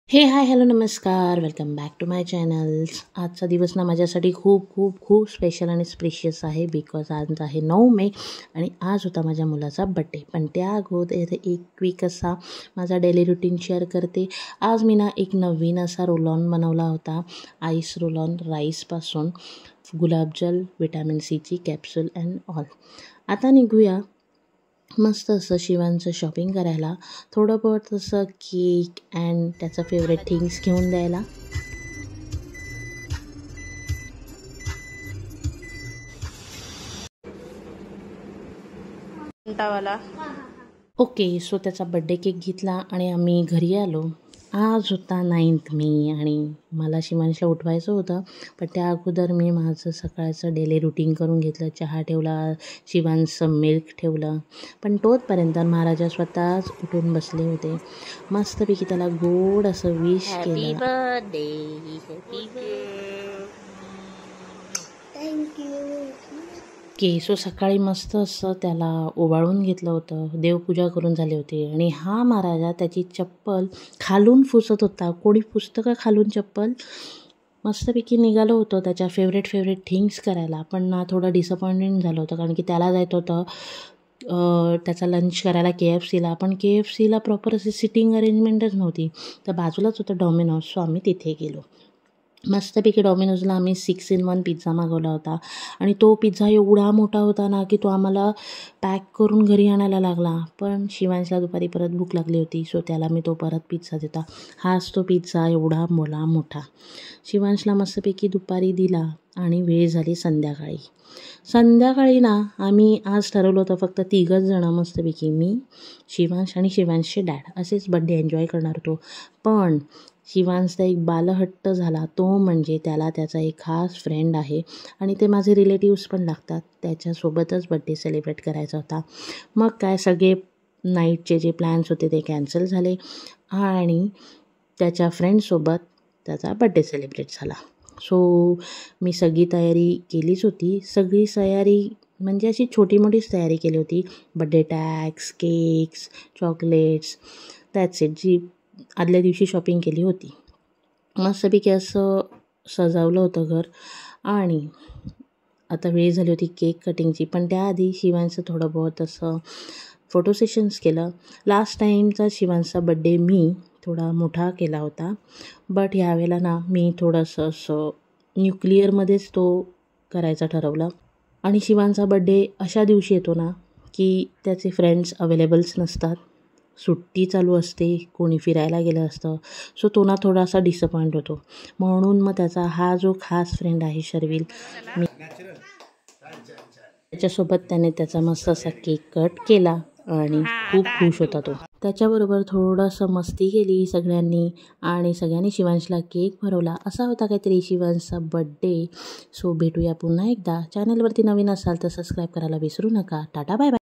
हे hi hello नमस्कार, welcome back to my channels. आजचा दिवस ना माझ्यासाठी खूप खूप खूप स्पेशल आणि स्पेशियस आहे. बिकॉज आज आहे 9 मे आणि आज होता माझ्या मुलाचा बड्डे. पण त्या अगोदर एक क्विक असा माझा डेली रुटीन शेअर करते. आज मी ना एक नवीन असा रोल ऑन बनवला होता. आईस रोल ऑन राईसपासून गुलाबजल, विटॅमिन सीची कॅप्सूल अँड ऑल. आता निघूया मस्त असं शिवांचं शॉपिंग करायला, थोडं बहुत असं केक अँड त्याचं फेवरेट थिंग्स घेऊन द्यायला. ओके, सो त्याचा बड्डे केक घेतला आणि आम्ही घरी आलो. आज होता 9th मे आणि मला शिवांशला उठवायचं होतं. पण त्या अगोदर मी माझं सकाळचं डेली रुटीन करून घेतलं. चहा ठेवला, शिवांचं मिल्क ठेवलं. पण तोपर्यंत महाराजा स्वतःच उठून बसले होते. मस्तपैकी त्याला गोड असं विश केलं. सो सकाळी मस्त असं त्याला ओवाळून घेतलं होतं. देवपूजा करून झाली होती आणि हा महाराजा त्याची चप्पल खालून पुसत होता. कोणी पुसतं का खालून चप्पल? मस्तपैकी निघालं होतं त्याच्या फेवरेट थिंग्स करायला. पण ना थोडं डिसअपॉइंटमेंट झालं होतं, कारण की त्याला जायचं होतं त्याचा लंच करायला KFCला. पण KFCला प्रॉपर अशी सिटिंग अरेंजमेंटच नव्हती. तर बाजूलाच होतं डॉमिनोज. सो आम्ही तिथे गेलो. मस्तपैकी डॉमिनोजला आम्ही 6 in 1 पिझ्झा मागवला होता आणि तो पिझ्झा एवढा मोठा होता ना की तो आम्हाला पॅक करून घरी आणायला लागला. पण शिवांशला दुपारी परत भूक लागली होती, सो त्याला मी तो परत पिझ्झा देता. हाच तो पिझ्झा एवढा मोठा शिवांशला मस्तपैकी दुपारी दिला आणि वेळ झाली संध्याकाळी ना आम्ही आज ठरवलं होतं फक्त 3घच जणं मस्तपैकी, मी, शिवांश आणि शिवांशचे डॅड असेच बड्डे एन्जॉय करणार होतो. पण शिवांशचा एक बालहट्ट झाला. तो म्हणजे त्याला त्याचा एक खास फ्रेंड आहे आणि ते माझे रिलेटिव्स पण लागतात, त्याच्यासोबतच बड्डे सेलिब्रेट करायचा होता. मग काय, सगळे नाईटचे जे प्लॅन्स होते ते कॅन्सल झाले आणि त्याच्या फ्रेंडसोबत त्याचा बड्डे सेलिब्रेट झाला. सो मी सगळी तयारी केलीच होती. सगळी तयारी म्हणजे अशी छोटी मोठीच तयारी केली होती. Birthday tags, cakes, chocolates, that's it. जी आदल्या दिवशी शॉपिंग केली होती. मस्तपैकी असं सजवलं होतं घर आणि आता वेळ झाली होती केक कटिंगची. पण त्याआधी शिवांचं थोडं बहुत असं फोटो सेशन्स केलं. लास्ट टाईमचा शिवांचा बड्डे मी थोडा मोठा केला होता, बट ह्यावेळेला ना मी थोडंसं असं न्यूक्लिअरमध्येच तो करायचा ठरवलं. आणि शिवांचा बड्डे अशा दिवशी येतो ना की त्याचे फ्रेंड्स अवेलेबल्स नसतात, सुट्टी चालू असते, कोणी फिरायला गेलं असतं. सो तो ना थोडासा डिसअपॉइंट होतो. म्हणून मग त्याचा हा जो खास फ्रेंड आहे शर्विल, मी त्याच्यासोबत त्याने त्याचा मस्त असा केक कट केला आणि खूप खुश होता तो. त्याच्याबरोबर थोडंसं मस्ती केली सगळ्यांनी आणि सगळ्यांनी शिवांशला केक भरवला. असा होता काहीतरी शिवांशचा बड्डे. सो भेटूया पुन्हा एकदा. चॅनलवरती नवीन असाल तर सबस्क्राईब करायला विसरू नका. Tata bye bye.